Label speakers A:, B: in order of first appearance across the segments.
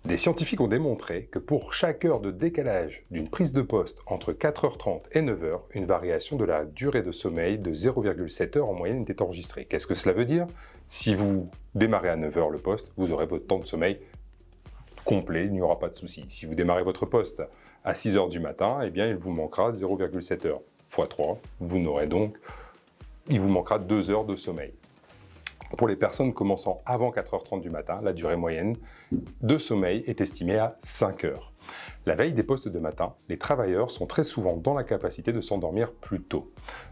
A: Des scientifiques ont démontré que pour chaque heure de décalage d'une prise de poste entre 4h30 et 9h, une variation de la durée de sommeil de 0,7 heures en moyenne était enregistrée. Qu'est-ce que cela veut dire? Si vous démarrez à 9h le poste, vous aurez votre temps de sommeil complet, il n'y aura pas de souci. Si vous démarrez votre poste à 6h du matin, eh bien il vous manquera 0,7 heures x 3, il vous manquera 2 heures de sommeil. Pour les personnes commençant avant 4h30 du matin, la durée moyenne de sommeil est estimée à 5 heures. La veille des postes de matin, les travailleurs sont très souvent dans la capacité de s'endormir plus tôt.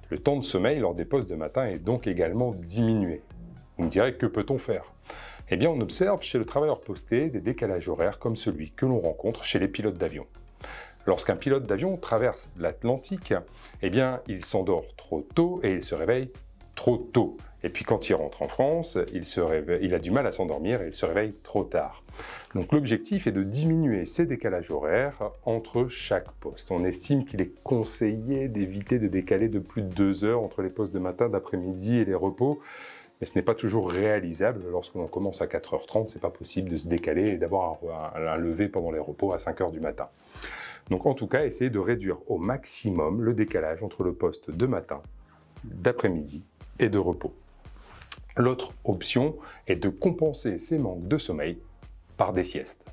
A: Le temps de sommeil lors des postes de matin est donc également diminué. Vous me direz, que peut-on faire? Eh bien, on observe chez le travailleur posté des décalages horaires comme celui que l'on rencontre chez les pilotes d'avion. Lorsqu'un pilote d'avion traverse l'Atlantique, eh bien, il s'endort trop tôt et il se réveille trop tôt. Et puis quand il rentre en France, il a du mal à s'endormir et il se réveille trop tard. Donc l'objectif est de diminuer ces décalages horaires entre chaque poste. On estime qu'il est conseillé d'éviter de décaler de plus de 2 heures entre les postes de matin, d'après-midi et les repos. Mais ce n'est pas toujours réalisable. Lorsqu'on commence à 4h30, c'est pas possible de se décaler et d'avoir un lever pendant les repos à 5h du matin. Donc en tout cas, essayez de réduire au maximum le décalage entre le poste de matin, d'après-midi et de repos. L'autre option est de compenser ces manques de sommeil par des siestes.